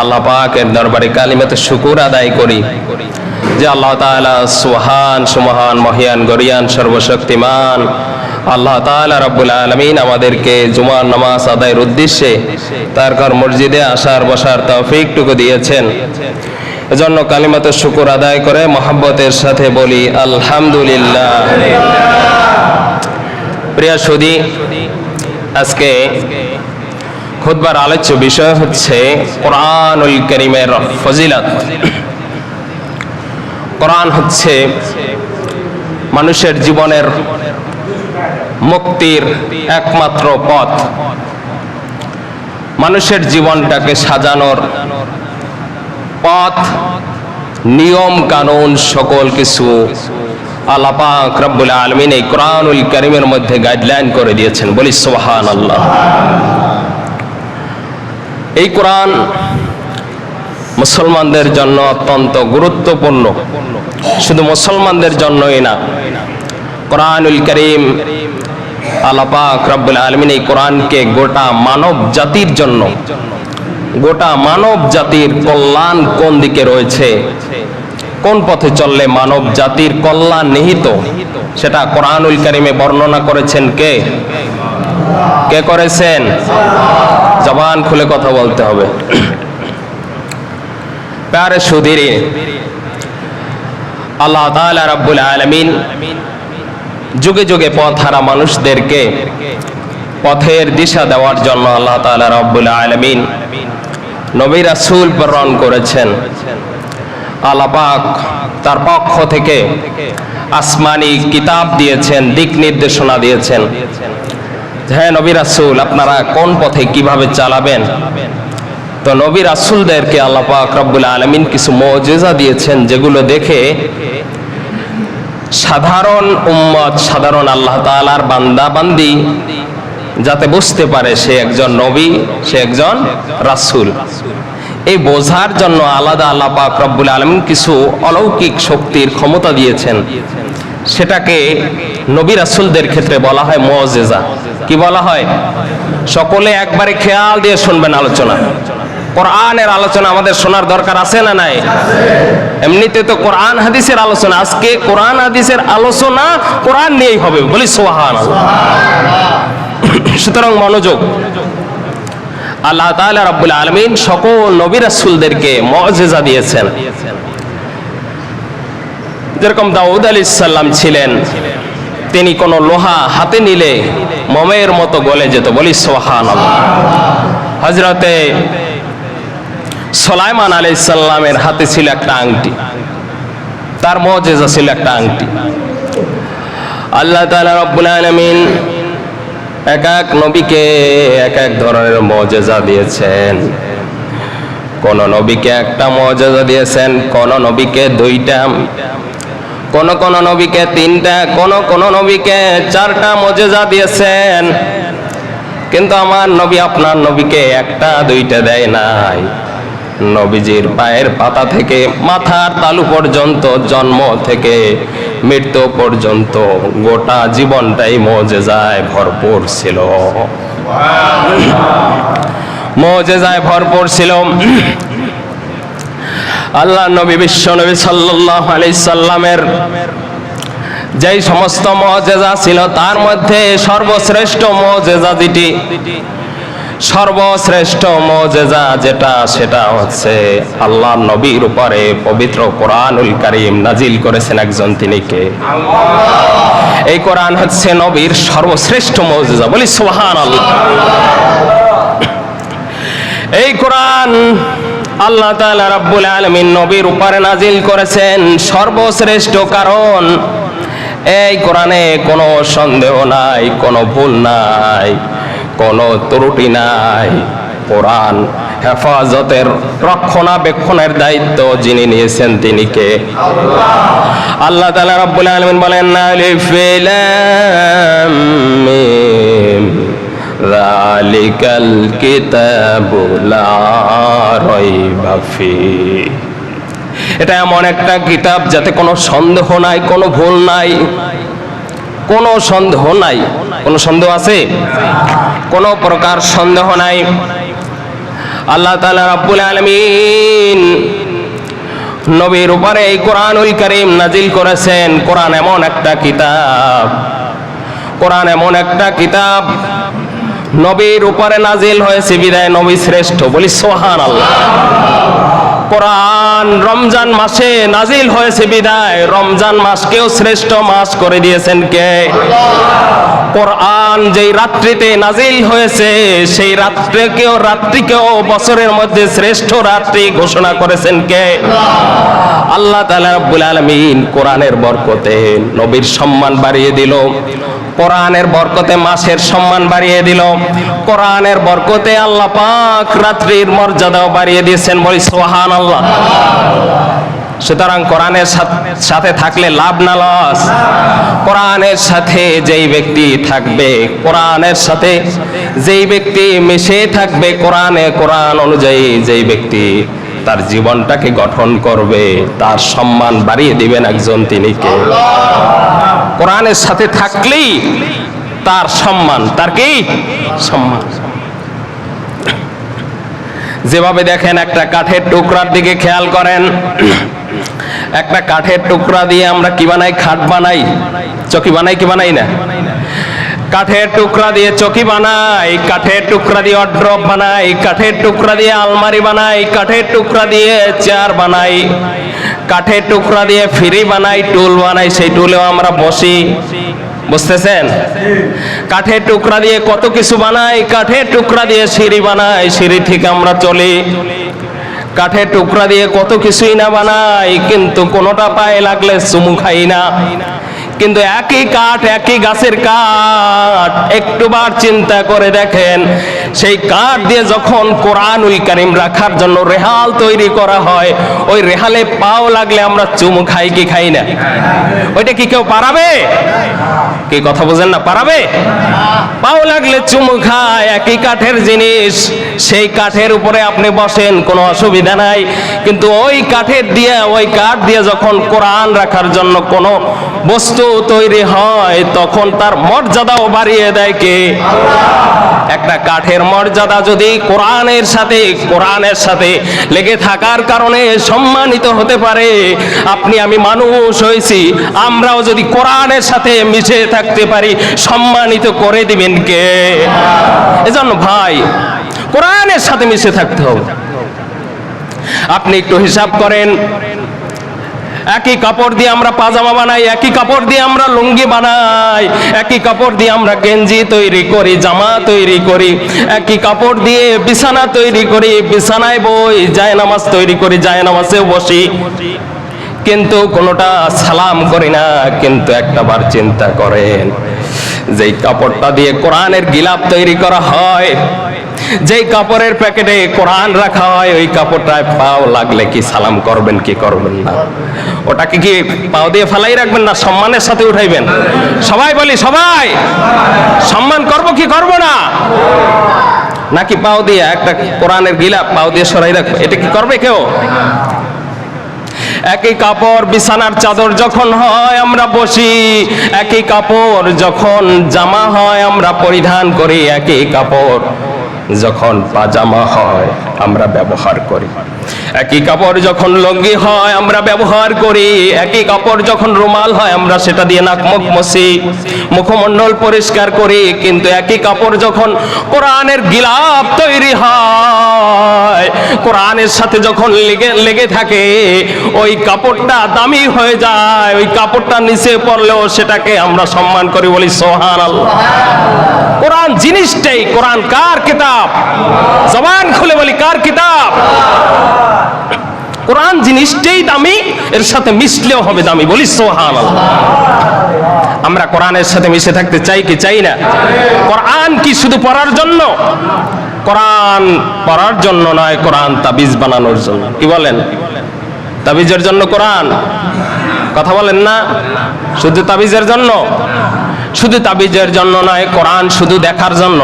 আল্লাহ পাকের দরবারে কালিমাতে শুকর আদায় করি যে আল্লাহ তাআলা সুবহান সুমহান মহিয়ান গরিয়ান সর্বশক্তিমান আল্লাহ তাআলা রাব্বুল আলামিন আমাদেরকে জুমার নামাজ আদায়ের উদ্দেশ্যে তার ঘর মসজিদে আসার বসার তৌফিকটুকু দিয়েছেন। এজন্য কালিমাতে শুকর আদায় করে মহব্বতের সাথে বলি আলহামদুলিল্লাহ। প্রিয় সুধী, আজকে খুতবার আলোচ্য বিষয় হচ্ছে কোরআনুল কারীমের ফজিলত। কোরআন হচ্ছে মানুষের জীবনের মুক্তির একমাত্র পথ। মানুষের জীবনটাকে সাজানোর পথ, নিয়ম কানুন সকল কিছু আল্লাহ পাক রব্বুল আলামিন এই কোরআনুল কারীমের মধ্যে গাইডলাইন করে দিয়েছেন। বলি সুবহানাল্লাহ। এই কোরআন মুসলমানদের জন্য অত্যন্ত গুরুত্বপূর্ণ, শুধু মুসলমানদের জন্যই না। কোরআনুল কারীম আল্লাহ পাক রব্বুল আলামিন এই কোরআনকে গোটা মানব জাতির জন্য, গোটা মানব জাতির কল্যাণ কোন দিকে রয়েছে, কোন পথে চললে মানব জাতির কল্যাণ নিহিত, সেটা কোরআনুল কারীমে বর্ণনা করেছেন কে? কে করেছেন? জবান খুলে কথা বলতে হবে। প্যারে সুধীরে, আল্লাহ তাআলা রাব্বুল আলামিন যুগে যুগে পথহারা মানুষদেরকে পথের দিশা দেওয়ার জন্য আল্লাহ তাআলা রাব্বুল আলামিন নবী রাসূল প্রেরণ করেছেন। আল্লাহ পাক তার পক্ষ থেকে আসমানি কিতাব দিয়েছেন, দিক নির্দেশনা দিয়েছেন। হ্যাঁ নবী রাসূল, আপনারা কোন পথে কিভাবে চালাবেন। তো নবী রাসূলদেরকে আল্লাহ পাক রব্বুল আলামিন কিছু মুজিজা দিয়েছেন, যেগুলো দেখে সাধারণ উম্মত, সাধারণ আল্লাহ তাআলার বান্দা বান্দি যাতে বুঝতে পারে সে একজন নবী, সে একজন রাসূল। এই বোঝার জন্য আলাদা আল্লাহ পাক রব্বুল আলামিন কিছু অলৌকিক শক্তির ক্ষমতা দিয়েছেন। সেটাকে নবী রাসূলদের ক্ষেত্রে বলা হয় মুজিজা। কি বলা হয়? সকলে একবারে খেয়াল দিয়ে শুনবেন আলোচনা। কোরআনের আলোচনা আমাদের শোনার দরকার আছে না নাই? এমনিতে তো কোরআন হাদিসের আলোচনা, আজকে কোরআন হাদিসের আলোচনা কোরআন নিয়েই হবে। বলি সুবহানাল্লাহ। সুতরাং মনোযোগ। আল্লাহ তাআলা রাব্বুল আলামিন সকল নবী রাসূলদেরকে মুজিজা দিয়েছেন। যেরকম দাউদ আলাইহিস সালাম ছিলেন, তিনি কোন লোহা হাতে নিলে মোমের মতো গলে যেত। বলি সুবহানাল্লাহ। হযরতে সুলাইমান আলাইহিস সালামের হাতে ছিল একটা আংটি, তার মুজিজা ছিল একটা আংটি। আল্লাহ তাআলা রাব্বুল আলামিন এক এক নবীকে এক এক ধরনের মুজিজা দিয়েছেন। কোন নবীকে একটা মুজিজা দিয়েছেন, কোন নবীকে দুইটা, কোন কোন নবীকে তিনটা, কোন কোন নবীকে চারটা মুজিজা দিয়েছেন। কিন্তু আমার নবী আপনার নবীকে একটা দুইটা দেয় নাই। নবীজির পায়ের পাতা থেকে মাথার তালু পর্যন্ত, জন্ম থেকে মৃত্যু পর্যন্ত গোটা জীবনটাই মুজিজায় ভরপুর ছিল, মুজিজায় ভরপুর ছিল। আল্লাহ নবী বিশ্ব নবী সাল্লাল্লাহু আলাইহি সাল্লামের যেই সমস্ত মুজিজা ছিল, তার মধ্যে সর্বশ্রেষ্ঠ মুজিজা যেটি, সর্বশ্রেষ্ঠ মুজিজা যেটা, সেটা হচ্ছে আল্লাহ নবীর উপরে পবিত্র কোরআনুল কারীম নাজিল করেছেন একজন, তিনি কে? আল্লাহ। এই কোরআন হচ্ছে নবীর সর্বশ্রেষ্ঠ মুজিজা। বলি সুবহানাল্লাহ। এই কোরআন আল্লাহ তাআলা রাব্বুল আলামিন নবীর উপরে নাজিল করেছেন সর্বশ্রেষ্ঠ, কারণ এই কোরআনে কোনো সন্দেহ নাই, কোনো ভুল নাই, কোনো ত্রুটি নাই। কোরআন হেফাজতের, রক্ষণাবেক্ষণের দায়িত্ব যিনি নিয়েছেন তিনি কে? আল্লাহ। আল্লাহ তাআলা রাব্বুল আলামিন বলেন আলিফ লাম মিম যালিকাল কিতাবু লা রাইবা ফিহি। এটা এমন একটা কিতাব যাতে কোনো সন্দেহ নাই, কোনো ভুল নাই, কোনো সন্দেহ নাই। কোনো সন্দেহ আছে? কোনো প্রকার সন্দেহ নাই। আল্লাহ তাআলা রাব্বুল আলামিন নবীর উপরে এই কোরআনুল কারীম নাজিল করেছেন। কোরআন এমন একটা কিতাব, কোরআন এমন একটা কিতাব নবীর উপরে নাজিল হয়েছে বিদায় নবী শ্রেষ্ঠ। বলি সুবহানাল্লাহ। কোরআন রমজান মাসে নাজিল হয়েছে বিদায় রমজান মাসকেও শ্রেষ্ঠ মাস করে দিয়েছেন কে? কোরআন যেই রাত্রিতে নাজিল হয়েছে সেই রাত্রিকেও বছরের মধ্যে শ্রেষ্ঠ রাত্রি ঘোষণা করেছেন কে? আল্লাহ তাআলা রাব্বুল আলামিন কোরআনের বরকতে নবীর সম্মান বাড়িয়ে দিল, কোরআনের বরকতে মাসের সম্মান বাড়িয়ে দিল, কোরআনের বরকতে আল্লাহ পাক রাত্রির মর্যাদাও বাড়িয়ে দিয়েছেন। বলি সুবহানাল্লাহ। সুতরাং কোরআনের সাথে থাকলে লাভ না লস? কোরআনের সাথে যেই ব্যক্তি থাকবে, কোরআনের সাথে যেই ব্যক্তি মিশে থাকবে, কোরআন অনুযায়ী যেই ব্যক্তি তার জীবনটাকে গঠন করবে, তার সম্মান বাড়িয়ে দিবেন একজন, তিনি কে? কোরআনের সাথে থাকলেই তার সম্মান, তার কি সম্মান। যেভাবে দেখেন একটা কাঠের টুকরার দিকে খেয়াল করেন, একটা কাঠের টুকরা দিয়ে আমরা কি বানাই? খাট বানাই, চকি বানাই, কি বানাই না? কাঠের টুকরা দিয়ে চকি বানাই, কাঠের টুকরা দিয়ে ওয়ার্ড্রপ বানাই, কাঠের টুকরা দিয়ে আলমারি বানাই, কাঠের টুকরা দিয়ে চেয়ার বানাই, কাঠের টুকরা দিয়ে ফ্রি বানাই, টুল বানাই, সেই টুলেও আমরা বসি। বুঝতেছেন? কাঠের টুকরা দিয়ে কত কিছু বানাই, কাঠের টুকরা দিয়ে সিঁড়ি বানাই, সিঁড়ি থেকে আমরা চলি। কাঠের টুকরা দিয়ে কত কিছুই না বানাই, কিন্তু কোনোটা পায়ে লাগলে চুমু খাই না। কিন্তু একই কাঠ, একই গাছের কাঠ, একটুবার চিন্তা করে দেখেন, সেই কাঠ দিয়ে যখন কোরআনুল কারীম রাখার জন্য রেহাল তৈরি করা হয়, ওই রেহালে পাও লাগলে আমরা চুমু খাই কি খাই না? ওইটা কি কেউ পারাবে? কি কথা বুঝেন না? পারাবে? পাও লাগলে চুমু খায়, একই কাঠের জিনিস, সেই কাঠের উপরে আপনি বসেন, কোনো অসুবিধা নাই। কিন্তু ওই কাঠ দিয়ে যখন কোরআন রাখার জন্য কোনো বস্তু তৈরি হয়, তখন তার মর্যাদাও বাড়িয়ে দেয় কে? একটা কাঠের মর্যাদা যদি কোরআনের সাথে লেগে থাকার কারণে সম্মানিত হতে পারে, আপনি আমি মানুষ হয়েছি, আমরাও যদি কোরআনের সাথে মিশে থাকতে পারি, সম্মানিত করে দিবেন কে? এজন্য ভাই, কোরআনের সাথে মিশে থাকতে হবে। আপনি একটু হিসাব করেন, একই কাপড় দিয়ে আমরা পাজামা বানাই, একই কাপড় দিয়ে আমরা লুঙ্গি বানাই, একই কাপড় দিয়ে আমরা গেঞ্জি তৈরি করি, জামা তৈরি করি, একই কাপড় দিয়ে বিছানা তৈরি করি, বিছানায় বই, জায়নামাজ তৈরি করি, জায়নামাজেও বসি, কিন্তু কোনোটা সালাম করি না। কিন্তু একটাবার চিন্তা করেন, যেই কাপড়টা দিয়ে কোরআনের গিলাফ তৈরি করা হয়, যেই কাপড়ের প্যাকেটে কোরআন রাখা হয়, ওই কাপড়টায় পাও লাগলে কি সালাম করবেন কি করবেন না? ওটাকে কি পাও দিয়ে ফালাই রাখবেন না সম্মানের সাথে উঠাইবেন? সবাই বলি, সবাই সম্মান করব কি করব না? নাকি পাও দিয়ে একটা কোরআনের গিলাফ পাও দিয়ে সরাই রাখবো? এটা কি করবে কেউ? একই কাপড় বিছানার চাদর যখন হয় আমরা বসি, একই কাপড় যখন জামা হয় আমরা পরিধান করি, একই কাপড় যখন পাজামা হয় আমরা ব্যবহার করি, একই কাপড় যখন লুঙ্গি হয় আমরা ব্যবহার করি, একই কাপড় যখন রুমাল হয় আমরা সেটা দিয়ে নাক মুখ মুছি, মুখমণ্ডল পরিষ্কার করি। কিন্তু একই কাপড় যখন কোরআনের গিলাফ তৈরি হয়, কোরআনের সাথে যখন লেগে থাকে, ওই কাপড়টা দামি হয়ে যায়, ওই কাপড়টা নিচে পড়লেও সেটাকে আমরা সম্মান করি। বলি সুবহানাল্লাহ। কোরআন জিনিসটাই, কোরআন কার কিতাব? জবান খুলে বলি, কার কিতাব? কোরআন জিনিসটাই দামি, এর সাথে মিশলেও হবে দামি। বলি সুবহানাল্লাহ। আমরা কোরআনের সাথে মিশে থাকতে চাই কি চাই না? কোরআন কি শুধু পড়ার জন্য? কোরআন পড়ার জন্য নয়, কোরআন তাবিজ বানানোর জন্য। কি বলেন? তাবিজের জন্য কোরআন? কথা বলেন না? শুধু তাবিজের জন্য? শুধু তাবিজের জন্য নয়, কোরআন শুধু দেখার জন্য।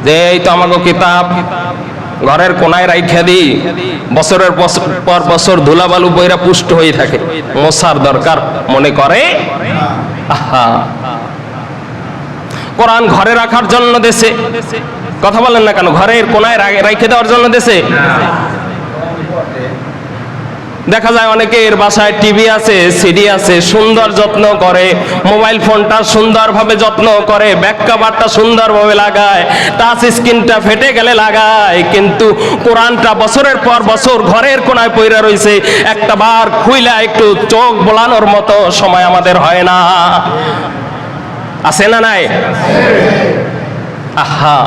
যে এই তো আমাকে কিতাব ঘরের কোনায় রাইখা দিই, বছরের পর বছর ধুলাবালু বইরা পুষ্ট হয়ে থাকে, মোছার দরকার মনে করে। আহা, কোরআন ঘরে রাখার জন্য দেশে কথা বলেন না কেন? ঘরের কোনায় রেখে দেওয়ার জন্য দেশে দেখা যায় অনেকের বাসায় টিভি আছে, সিডি আছে, সুন্দর যত্ন করে, মোবাইল ফোনটা সুন্দরভাবে যত্ন করে, ব্যাক কভারটা সুন্দরভাবে লাগায়, টাচ স্ক্রিনটা ফেটে গেলে লাগায়, কিন্তু কোরআনটা বছরের পর বছর ঘরের কোনায় পইরা রইছে, একটা বার খুইলা একটু চোখ বোলানোর মতো সময় আমাদের হয় না। আছে না নাই? আহা,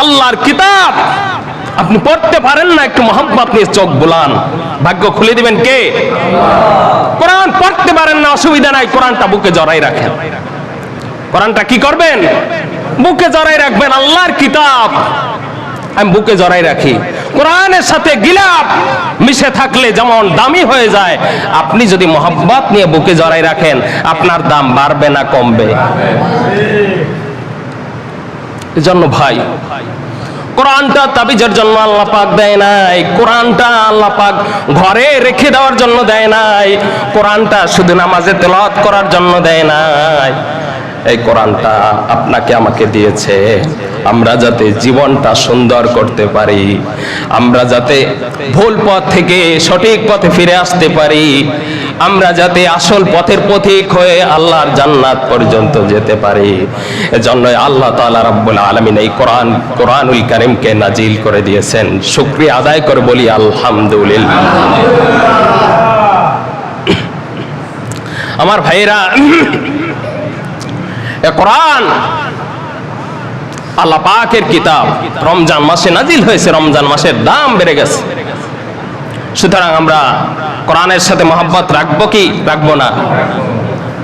আল্লাহর কিতাব আপনি পড়তে পারেন না, একটু মোহাম্মত নিয়ে চোখ বুলান, ভাগ্য খুলে দিবেন কে? কোরআন পড়তে পারেন না, অসুবিধা নাই, কোরআনটা বুকে জড়াই রাখেন। কোরআনটা কি করবেন? বুকে জড়াই রাখবেন। আল্লাহর কিতাব আমি বুকে জড়াই রাখি। কোরআনের সাথে গিলাফ মিশে থাকলে যেমন দামি হয়ে যায়, আপনি যদি মোহাম্মত নিয়ে বুকে জড়াই রাখেন, আপনার দাম বাড়বে না কমবে? এজন্য ভাই, কোরআনটা তাবিজের জন্য আল্লাহ পাক দেয় নাই, কোরআনটা আল্লাহ পাক ঘরে রেখে দেওয়ার জন্য দেয় নাই, কোরআনটা শুধু নামাজে তেলাওয়াত করার জন্য দেয় নাই। এই কোরআনটা আপনাকে আমাকে দিয়েছে আমরা যাতে জীবনটা সুন্দর করতে পারি, আমরা যাতে ভুল পথ থেকে সঠিক পথে ফিরে আসতে পারি, আমরা যাতে আসল পথের পথিক হয়ে আল্লাহর জান্নাত পর্যন্ত যেতে পারি। এজন্য আল্লাহ তাআলা রাব্বুল আলামিন এই কোরআনুল কারীমকে নাজিল করে দিয়েছেন। শুকরিয়া আদায় করে বলি আলহামদুলিল্লাহ। আমার ভাইরা, কোরআন আল্লাহ পাকের কিতাব, রমজান মাসে নাজিল হয়েছে, রমজান মাসের দাম বেড়ে গেছে। সুতরাং আমরা কোরআনের সাথে মহব্বত রাখবো কি রাখবো না?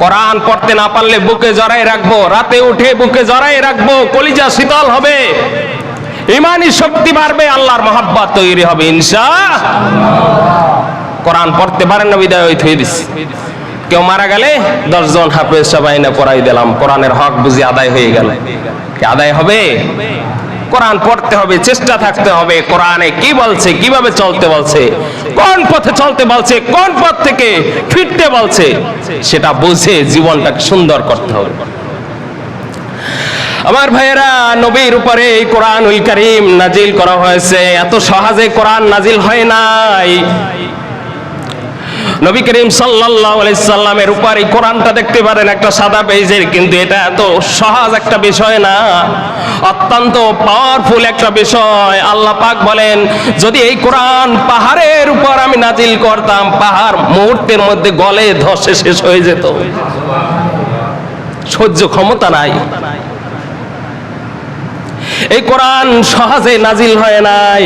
কোরআন পড়তে না পারলে বুকে জড়াই রাখবো, রাতে উঠে বুকে জড়াই রাখবো, কলিজা শীতল হবে, ঈমানি শক্তি বাড়বে, আল্লাহর মহব্বত তৈরি হবে ইনশাআল্লাহ। কোরআন পড়তে পারেন না বিদায় হয়ে থুয়ে দিছি। কেউ মারা গেলে 10 জন হাফেজ সবাই না পড়াই দিলাম, কোরআনের হক বুঝি আদায় হয়ে গেল। কি আদায় হবে? কোরআন পড়তে হবে, চেষ্টা থাকতে হবে, কোরআনে কি বলছে, কিভাবে চলতে বলছে, কোন পথে চলতে বলছে, কোন পথ থেকে ফিরতে বলছে, সেটা বুঝে জীবনটাকে সুন্দর করতে হবে। আমার ভাইয়েরা, নবীর উপরে এই কোরআনুল কারীম নাজিল করা হয়েছে। এত সহজে কোরআন নাজিল হয় নাই। নবী করিম সাল্লাল্লাহু আলাইহি সাল্লামের উপর এই কোরআনটা দেখতে পারেন একটা সাদা পেজের, কিন্তু এটা এত সহজ একটা বিষয় না, অত্যন্ত পাওয়ারফুল একটা বিষয়। আল্লাহ পাক বলেন, যদি এই কোরআন পাহাড়ের উপর আমি নাজিল করতাম, পাহাড় মুহূর্তের মধ্যে গলে ধসে শেষ হয়ে যেত, সহ্য ক্ষমতা নাই। এই কোরআন সহজে নাজিল হয় নাই।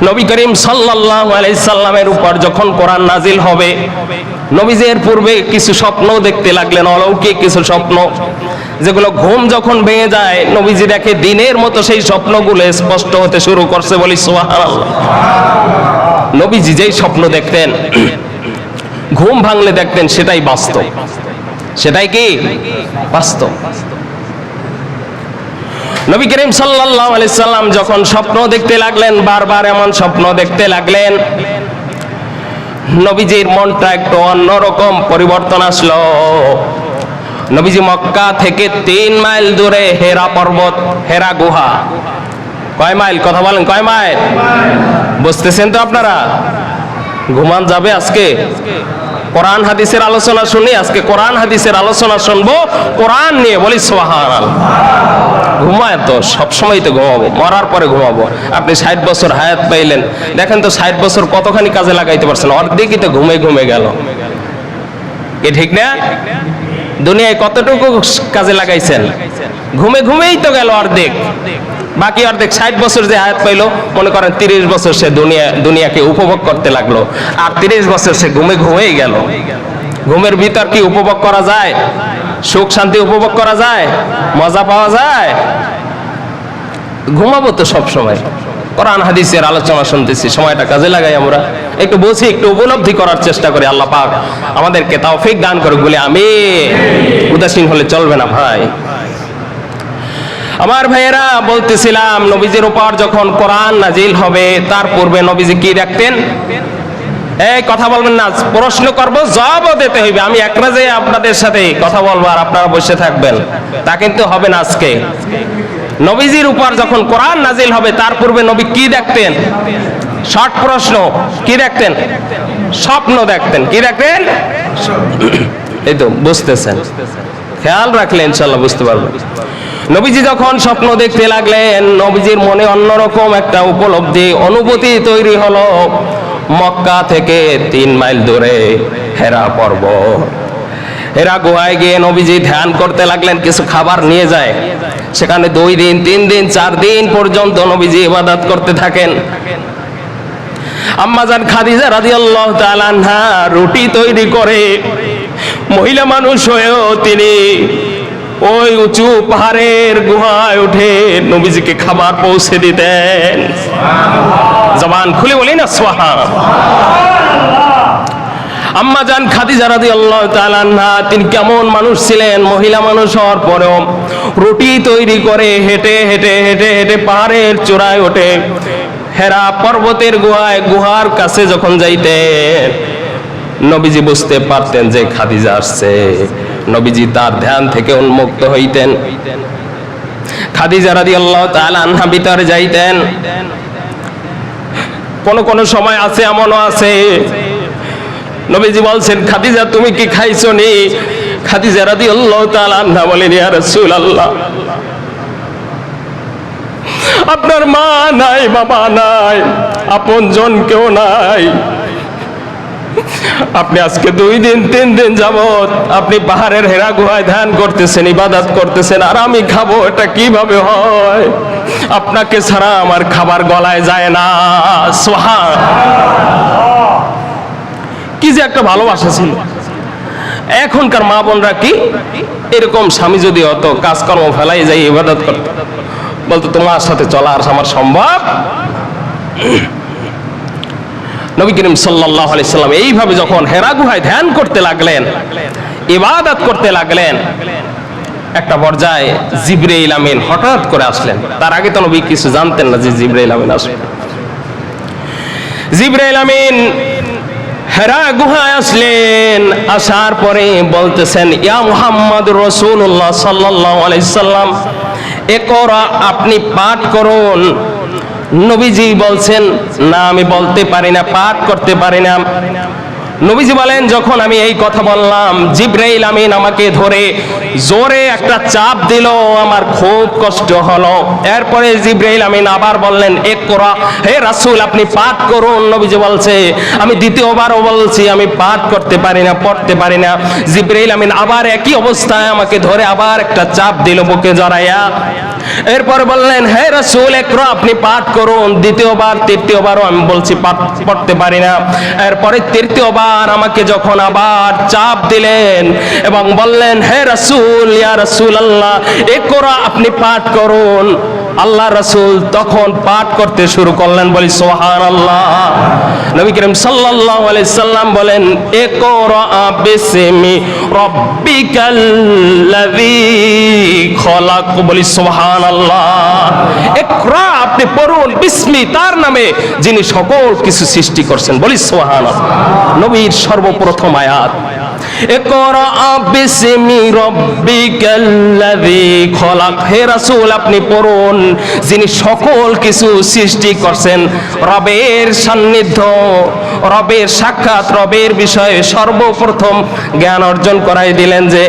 নবী করিম সাল্লাল্লাহু আলাইহি সাল্লামের উপর যখন কোরআন নাজিল হবে, নবীজের পূর্বে কিছু স্বপ্ন দেখতে লাগলেন, অলৌকিক কিছু স্বপ্ন, যেগুলো ঘুম যখন ভেঙে যায় নবীজি দেখে দিনের মতো সেই স্বপ্নগুলো স্পষ্ট হতে শুরু করছে। বলি সুবহানাল্লাহ। নবীজি যেই স্বপ্ন দেখতেন, ঘুম ভাঙলে দেখতেন সেটাই বাস্তব। সেটাই কি বাস্তব। নবী করিম সাল্লাল্লাহু আলাইহি সাল্লাম যখন স্বপ্ন দেখতে লাগলেন, বারবার এমন স্বপ্ন দেখতে লাগলেন, নবীজির মনটা একটু অন্যরকম পরিবর্তন আসলো। নবীজি মক্কা থেকে 3 মাইল দূরে হেরা পর্বত, হেরা গুহা। কয় মাইল? কথা বলেন, কয় মাইল? বুঝতেছেন তো আপনারা? ঘুমান যাবে আজকে? কোরআন হাদিসের আলোচনা শুনি, আজকে কোরআন হাদিসের আলোচনা শুনবো কোরআন নিয়ে। বলি সুবহানাল্লাহ। ঘুমায় তো সবসময় তো ঘুমাবো, মরার পরে ঘুমাবো। আপনি 60 বছর হায়াত পাইলেন, দেখেন তো 60 বছর কতখানি কাজে লাগাইতে পারছেন? অর্ধেকই তো ঘুমে ঘুমে গেল। কি ঠিক না? দুনিয়ায় কতটুকু কাজে লাগাইছেন? ঘুমে ঘুমেই তো গেল অর্ধেক। বাকি অর্ধেক 60 বছর যে হায়াত পাইলো, মনে করেন 30 বছর সে দুনিয়াকে উপভোগ করতে লাগলো, আর 30 বছর সে ঘুমে ঘুমেই গেল। ঘুমের ভিতর কি উপভোগ করা যায়? সুখ শান্তি উপভোগ করা যায়? মজা পাওয়া যায়? ঘুমাবো তো সব সময়। কোরআন হাদিসের আলোচনা শুনতেছি, সময়টা কাজে লাগাই, আমরা একটু বসি, একটু উপলব্ধি করার চেষ্টা করি। আল্লাহ পাক আমাদেরকে তৌফিক দান করে বলে আমিন। উদাসীন হলে চলবে না ভাই। আমার ভাইয়েরা, বলতেছিলাম নবীজির উপর যখন কোরআন নাজিল হবে, তার পূর্বে নবীজি কি দেখতেন? এই কথা বলবেন না, প্রশ্ন করবো, জবাবও দিতে হইবে। আমি একরাজে আপনাদের সাথে কথা বলবো আর আপনারা বসে থাকবেন, তা কিন্তু হবে না আজকে। নবীজির উপর যখন কোরআন নাজিল হবে তার পূর্বে নবী কি দেখতেন? শর্ট প্রশ্ন, কি দেখতেন? স্বপ্ন দেখতেন। কি দেখতেন? এই তো বুঝতেছেন, খেয়াল রাখলে ইনশাআল্লাহ বুঝতে পারবেন। নবীজি যখন স্বপ্ন দেখতে লাগলেন, নবীজির মনে অন্যরকম একটা উপলব্ধি, অনুভূতি তৈরি হলো। মক্কা থেকে 3 মাইল দূরে হেরা পর্বত, হেরা গুহায় গিয়ে নবীজি ধ্যান করতে লাগলেন। কিছু খাবার নিয়ে যায়, সেখানে 2 দিন 3 দিন 4 দিন পর্যন্ত নবীজি ইবাদত করতে থাকেন। আম্মাজান খাদিজা রাদিয়াল্লাহু তাআলা আনহা রুটি তৈরি করে, মহিলা মানুষ হয়েও তিনি ওই উঁচু পাহাড়ের গুহায় উঠে নবীজিকে খাবার পৌঁছে দিতেন। জবান খুলে বলি না সুবহানাল্লাহ। আম্মাজান খাদিজা রাদিয়াল্লাহু তাআলা আনহা তিনি কেমন মানুষ ছিলেন? মহিলা মানুষ হওয়ার পরেও রুটি তৈরি করে হেঁটে হেঁটে হেঁটে হেঁটে পাহাড়ের চূড়ায় ওঠে, হেরা পর্বতের গুহার কাছে যখন যাইতেন, নবীজি বুঝতে পারতেন যে খাদিজা আসছে। নবীজি তার ধ্যান থেকে উন্মুক্ত হইতেন। খাদিজা রাদিয়াল্লাহু তাআলা আনহা ভিতরে যাইতেন। কোন সময় আছে, এমনও আছে নবীজি বলছেন, খাদিজা তুমি কি খাইছো নি? খাদিজা রাদিয়াল্লাহু তাআলা আনহা বলেন, ইয়া রাসূলুল্লাহ, আপনার মা নাই, বাবা নাই, আপনজন কেউ নাই। আপনি আজকে 2 দিন 3 দিন যাবত আপনি পাহাড়ের হেরা গুহায় ধ্যান করতেছেন, ইবাদত করতেছেন, আর আমি খাবো, এটা কিভাবে হয়? আপনাকে ছাড়া আমার খাবার গলায় যায় না। সুবহানাল্লাহ, কি যে একটা ভালোবাসা ছিল। এখনকার মা বোনরা কি এরকম? স্বামী যদি হতো, কাজকর্ম ফেলাই যাই ইবাদত করতে, বলতো তোমার সাথে চলা আর আমার সম্ভব। নবী করিম সাল্লাল্লাহু আলাইহি সাল্লাম এইভাবে যখন হেরা গুহায় ধ্যান করতে লাগলেন, ইবাদত করতে লাগলেন, একটা পর্যায়ে জিবরাইল আমিন হঠাৎ করে আসলেন। তার আগে তো নবী কিছু জানতেন না যে জিবরাইল আমিন আসবেন। জিবরাইল আমিন হেরা গুহায় আসলেন, আসার পরে বলতেছেন, ইয়া মুহাম্মদুর রাসূলুল্লাহ সাল্লাল্লাহু আলাইহি সাল্লাম, ইকরা, আপনি পাঠ করুন। নবীজি বলছেন, না আমি বলতে পারি না, পাঠ করতে পারি না। নবীজি বলেন, যখন আমি এই কথা বললাম, জিবরাইল আমিন আমাকে ধরে জোরে একটা চাপ দিল, আমার খুব কষ্ট হলো। এরপরে জিবরাইল আমিন আবার বললেন, ইকরা, হে রাসূল আপনি পাঠ করুন। নবীজি বলছে, আমি দ্বিতীয়বারও বলছি আমি পাঠ করতে পারি না, পড়তে পারি না। জিবরাইল আমিন আবার একই অবস্থায় আমাকে ধরে আবার একটা চাপ দিল বুকে জড়াইয়া। এরপর বললেন, হে রাসূল ইকরা, আপনি পাঠ করুন। দ্বিতীয়বার তৃতীয়বারও আমি বলছি পড়তে পারি না। এরপরে তৃতীয়বার আমাকে যখন আবার চাপ দিলেন এবং বললেন, হে রাসূল, ইয়া রাসূলুল্লাহ ইকরা, আপনি পাঠ করুন। আল্লাহ রাসূল তখন পাঠ করতে শুরু করলেন। বলি সুবহানাল্লাহ। নবী করিম সাল্লাল্লাহু আলাইহি সাল্লাম বলেন, ইকরা বিসমি রাব্বিকাল্লাযী খলাক। বলি সুবহানাল্লাহ। ইকরা, আপনি পড়ুন, বিসমি, তার নামে যিনি সকল কিছু সৃষ্টি করছেন। বলি সুবহানাল্লাহ। নবীর সর্বপ্রথম আয়াত, ইকরা বিসমি রাব্বিকাল্লাযী খলাক। হে রাসূল আপনি পড়ুন, যিনি সকল কিছু সৃষ্টি করছেন। রবের সান্নিধ্য, রবের সাক্ষাৎ, রবের বিষয়ে সর্বপ্রথম জ্ঞান অর্জন করাই দিলেন যে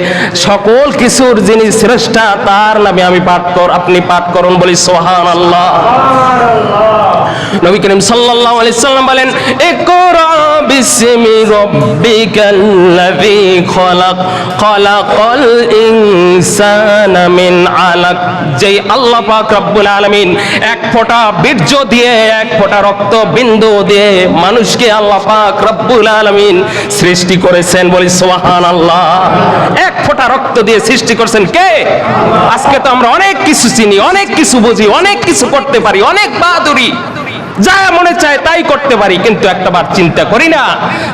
সকল কিছুর যিনি স্রষ্টা, তার নামে আপনি পাঠ করুন। বলি সুবহানাল্লাহ। নবী করিম সাল্লাল্লাহু আলাইহি সাল্লাম বলেন, ইকরা বিসমি রাব্বিকাল্লাযী খলাক, খলাকাল ইনসানা মিন আলাক। যেই আল্লাহ পাক রব্বুল আলামিন এক ফোঁটা বীর্য দিয়ে, এক ফোঁটা রক্ত বিন্দু দিয়ে মানুষকে আল্লাহ পাক রব্বুল আলামিন সৃষ্টি করেছেন। বলি সুবহানাল্লাহ। এক ফোঁটা রক্ত দিয়ে সৃষ্টি করেছেন কে? আজকে তো আমরা অনেক কিছু চিনি, অনেক কিছু বুঝি, অনেক কিছু করতে পারি, অনেক বাহাদুরি, যা মনে চায় তাই করতে পারি, কিন্তু একটাবার চিন্তা করি না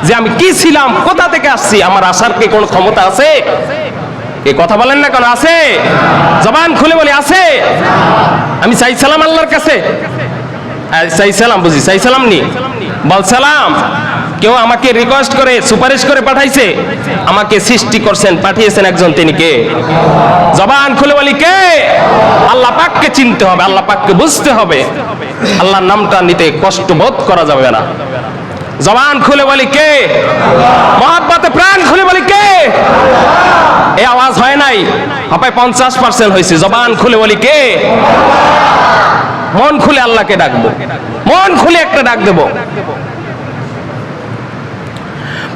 যে আমি কি ছিলাম, কোথা থেকে আসছি, আমার আসার কি কোনো ক্ষমতা আছে? এই কথা বলেন না কেন? আছে? জবান খুলে বলি আছে। আমি চাইছিলাম আল্লাহর কাছে, চাইছিলাম, বুঝি চাইছিলাম নি, বলছিলাম কেউ আমাকে রিকোয়েস্ট করে সুপারিশ করে পাঠাইছে? আমাকে সৃষ্টি করছেন, পাঠিয়েছেন একজন, তিনি কে? জবান খুলে বলি কে? আল্লাহ পাককে চিনতে হবে, আল্লাহ পাককে বুঝতে হবে, আল্লাহর নামটা নিতে কষ্ট বোধ করা যাবে না। জবান খুলে বলি কে? মহব্বতে প্রাণ খুলে বলি কে? এই আওয়াজ হয় নাই, হয় 50% হয়েছে। জবান খুলে বলি কে? মন খুলে আল্লাহকে ডাকবো, মন খুলে একটা ডাক দেবো।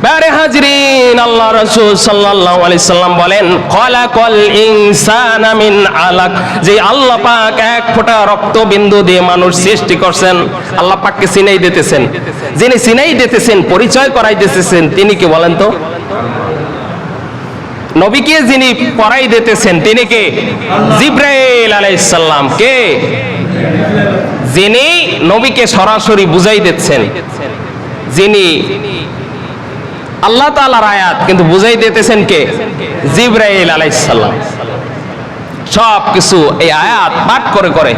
বারে হাজরিন, আল্লাহ রাসূল সাল্লাল্লাহু আলাইহি সাল্লাম বলেন, খলাকাল ইনসানা মিন আলাক, যে আল্লাহ পাক এক ফোঁটা রক্ত বিন্দু দিয়ে মানুষ সৃষ্টি করছেন। আল্লাহ পাককে চিনাই দিতেছেন, যিনি চিনাই দিতেছেন, পরিচয় করাই দিতেছেন, তিনি কি বলেন তো? নবীকে যিনি পড়াই দিতেছেন তিনি কে? জিবরাইল আলাইহিস সালাম। কে? যিনি নবীকে সরাসরি বুঝাই দিচ্ছেন, যিনি আল্লাহ তাআলার আয়াত কিন্তু বুঝাই দিতেছেন কে? জিবরাইল আলাইহিস সালাম। সব কিছু এই আয়াত পাঠ করে করে।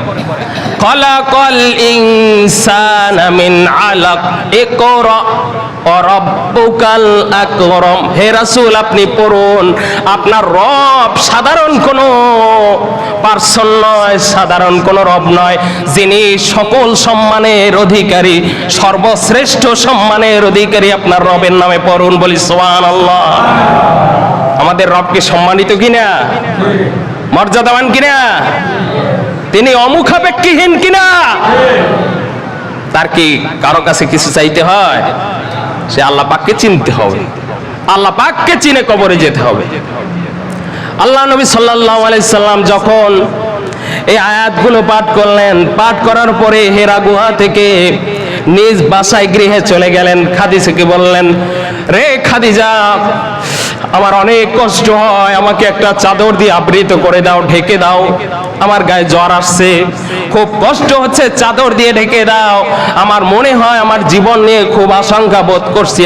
খলাকাল ইনসানা মিন আলাক, ইকরা রাব্বুকাল আকরাম। হে রাসূল, আপনি পড়ুন, আপনার রব সাধারণ কোনো পার্সন নয়, সাধারণ কোনো রব নয়, যিনি সকল সম্মানের অধিকারী, সর্বশ্রেষ্ঠ সম্মানের অধিকারী। আপনার রবের নামে পড়ুন, বলি সুবহানাল্লাহ। আমাদের রবকে সম্মানিত কিনা? মর্যাদাবান কিনা? তিনি অমুখাপেক্ষীহীন কিনা? তার কি কারো কাছে কিছু চাইতে হয়? সে আল্লাহ পাককে চিনতে হবে, আল্লাহ পাককে চিনে কবরে যেতে হবে। আল্লাহ নবী সাল্লাল্লাহু আলাইহি সাল্লাম যখন এই আয়াতগুলো পাঠ করলেন, পাঠ করার পরে হেরা গুহা থেকে নিজ বাসায় গৃহে চলে গেলেন। খাদিজাকে বললেন, রে খাদিজা, আমার অনেক কষ্ট হয়, আমাকে একটা চাদর দিয়ে আবৃত করে দাও, ঢেকে দাও, আমার গায়ে জ্বর আসছে, খুব কষ্ট হচ্ছে, চাদর দিয়ে ঢেকে দাও। আমার মনে হয় আমার জীবন নিয়ে খুব আশঙ্কা বোধ করছি,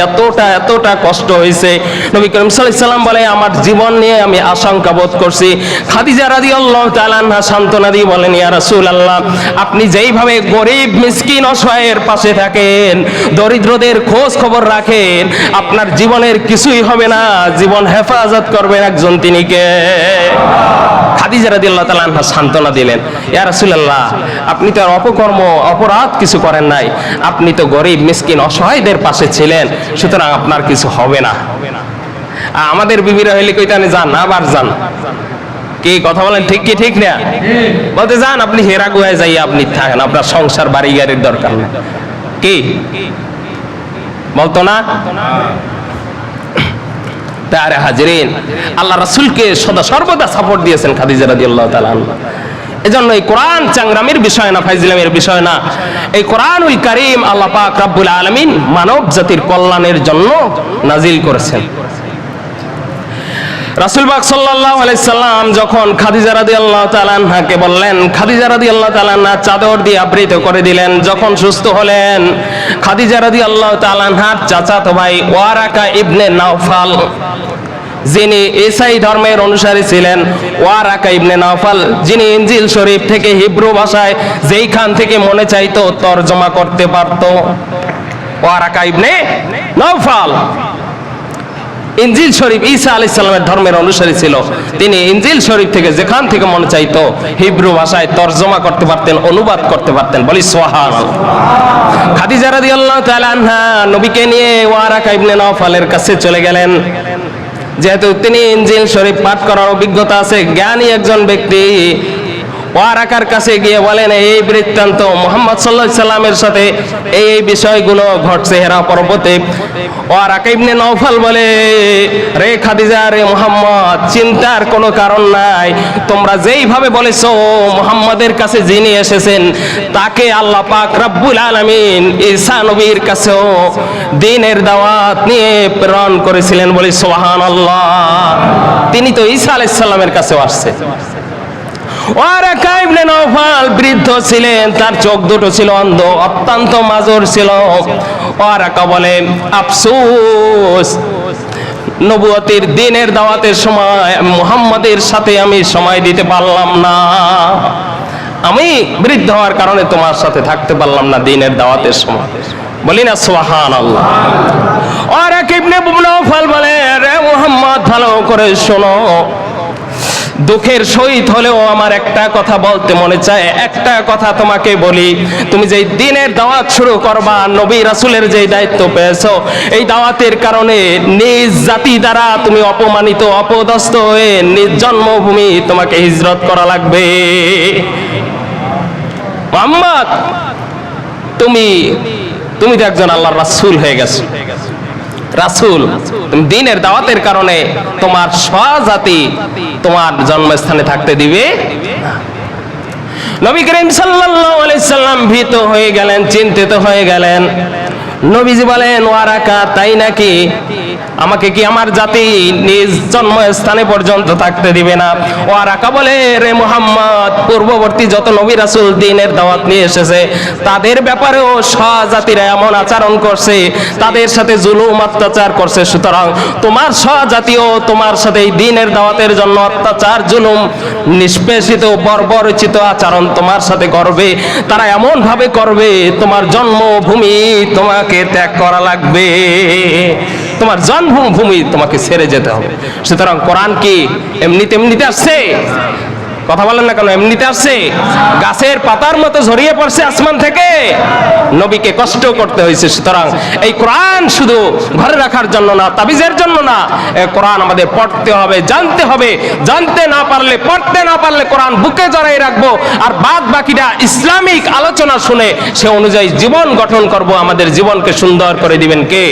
এতটা কষ্ট হয়েছে। নবী করিম সাল্লাল্লাহু আলাইহি সাল্লাম বলে, আমার জীবন নিয়ে আমি আশঙ্কা বোধ করছি। খাদিজা রাদিয়াল্লাহু তাআলা আনহা সান্ত্বনা দিয়ে বলেন, ইয়া রাসূলুল্লাহ, আপনি যেইভাবে গরীব মিসকিন অসহায়ের পাশে থাকেন, দরিদ্রদের খোঁজ খবর রাখেন, আপনার জীবনের কিছুই হবে না, জীবন হেফাজত করবেন একজন, তিনি কে? খাদিজা রাদিয়াল্লাহু তাআলা আনহা সান্ত্বনা দিলেন, ইয়া রাসূলুল্লাহ, আপনি তো আর অপকর্ম অপরাধ কিছু করেন নাই, আপনি তো গরীব মিসকিন অসহায়দের পাশে ছিলেন, সুতরাং আপনার কিছু হবে না। আমাদের বিবিরা হইলে কইতানে যান, আবার যান, কি কথা বলেন, ঠিক কি ঠিক না? বলতে যান, আপনি হেরা গুহায় যাই আপনি থাকেন, আপনার সংসার বাড়ি গাড়ির দরকার নেই, কি বলতো না? তারে হাজরিন, আল্লাহ রাসূলকে সদা সর্বদা সাপোর্ট দিয়েছেন খাদিজা রাদিয়াল্লাহু তাআলা আনহা। এজন্য এই কোরআন চাংরামির বিষয় না, ফাইজলামের বিষয় না। এই কোরআনুল কারীম আল্লাহ পাক রব্বুল আলামিন মানব জাতির কল্যাণের জন্য নাজিল করেছেন। রাসূল পাক সাল্লাল্লাহু আলাইহি সাল্লাম যখন খাদিজা রাদিয়াল্লাহু তাআলা আনহাকে বললেন, খাদিজা রাদিয়াল্লাহু তাআলা আনহা চাদর দিয়ে আবৃত করে দিলেন। যখন সুস্থ হলেন, খাদিজা রাদিয়াল্লাহু তাআলা আনহার চাচাতো ভাই ওয়ারাকা ইবনে নাওফাল, যিনি ঈসাই ধর্মের অনুসারী ছিলেন, ওয়ারাকা ইবনে নাওফাল, যিনি ইনজিল শরীফ থেকে হিব্রু ভাষায় যেইখান থেকে মনে চাইতো তরজমা করতে পারতো, ওয়ারাকা ইবনে নাওফাল ইনজিল শরীফ ঈসা আলাইহিস সালামের ধর্মের অনুসারী ছিল। তিনি ইনজিল শরীফ থেকে যেখান থেকে মনে চাইতো হিব্রু ভাষায় তরজমা করতে পারতেন, অনুবাদ করতে পারতেন, বলি সুবহানাল্লাহ। খাদিজা রাদিয়াল্লাহু তাআলা আনহা নবীকে নিয়ে ওয়ারাকা ইবনে নাওফালের কাছে চলে গেলেন। যেহেতু তিনি ইনজিল শরীফ পাঠ করার অভিজ্ঞতা আছে, জ্ঞানী একজন ব্যক্তি, ওয়ারাকার কাছে গিয়ে বলেন, এই বৃত্তান্ত মুহাম্মদ সাল্লাল্লাহু আলাইহি সাল্লামের সাথে এই বিষয়গুলো ঘটছে হেরা পর্বতে। ওয়ারাকা ইবনে নাওফাল বলে, রে খাদিজা, রে মুহাম্মদ, চিন্তার কোনো কারণ নাই, তোমরা যেইভাবে বলেছো মুহাম্মাদের কাছে যিনি এসেছেন তাকে আল্লাহ পাক রব্বুল আলামিন ঈসা নবীর কাছেও দ্বীনের দাওয়াত নিয়ে প্রেরণ করেছিলেন, বলি সুবহানাল্লাহ। তিনি তো ঈসা আলাইহিস সালামের কাছেও আসছে। ওয়ারাকা ইবনে নাওফাল বৃদ্ধ ছিলেন, তার চোখ দুটো ছিল অন্ধ, অত্যন্ত মাজুর ছিল। ওয়ারাকা বলে, আফসোস, নবুয়তের দ্বীনের দাওয়াতের সময় মুহাম্মাদের সাথে আমি সময় দিতে পারলাম না, আমি বৃদ্ধ হওয়ার কারণে তোমার সাথে থাকতে পারলাম না দ্বীনের দাওয়াতের সময়। বলি না সুবহানাল্লাহ। ওয়ারাক ইবনে নওফাল বলে, রে মুহাম্মদ ভালো করে শোনো, দুঃখের সহিত হলেও আমার একটা কথা বলতে মনে চায়, একটা কথা তোমাকে বলি। তুমি যেই দিনের দাওয়াত শুরু করবা, নবী রাসূলের যেই দায়িত্ব পেয়েছো, এই দাওয়াতের কারণে নিজ জাতি দ্বারা তুমি অপমানিত অপদস্থ হয়ে নিজ জন্মভূমি তোমাকে হিজরত করা লাগবে। মুহাম্মদ, তুমি তো একজন আল্লাহর রাসূল হয়ে গেছো, রাসূল। তুমি দ্বীনের দাওয়াতের কারণে তোমার স্বজাতি তোমার জন্মস্থানে থাকতে দিবে। নবী করিম সাল্লাল্লাহু আলাইহি সাল্লাম ভীত হয়ে গেলেন, চিন্তিত হয়ে গেলেন। নবীজি বলেন, ওয়ারাকা, তাই নাকি? আমাকে কি আমার জাতি নিজ জন্মস্থানে পর্যন্ত থাকতে দিবে না? ওয়ারাকা বলে, রে মুহাম্মদ, পূর্ববর্তী যত নবী রাসূল দ্বীনের দাওয়াত নিয়ে এসেছে, তাদের ব্যাপারেও স্বজাতিরা এমন আচরণ করছে, তাদের সাথে জুলুম অত্যাচার করছে। সুতরাং তোমার স্বজাতীয় তোমার সাথে এই দ্বীনের দাওয়াতের জন্য অত্যাচার, জুলুম, নিষ্পেষিত, বর্বরচিত আচরণ তোমার সাথে করবে। তারা এমন ভাবে করবে, তোমার জন্মভূমি তোমাকে ত্যাগ করা লাগবে, তোমার জন্মভূমি তোমাকে ছেড়ে যেতে হবে। সুতরাং কোরআন কি এমনিতে আসছে? কথা বলেন না কেন? এমনিতে আসছে? গাছের পাতার মতো ঝরিয়ে পড়ছে আসমান থেকে? নবীকে কষ্ট করতে হয়েছে। সুতরাং এই কোরআন শুধু ঘরে রাখার জন্য না, তাবিজের জন্য না, এই কোরআন আমাদের পড়তে হবে, জানতে হবে। জানতে না পারলে, পড়তে না পারলে কোরআন বুকে জড়াই রাখবো, আর বাদ বাকিটা ইসলামিক আলোচনা শুনে সে অনুযায়ী জীবন গঠন করব। আমাদের জীবনকে সুন্দর করে দিবেন কে?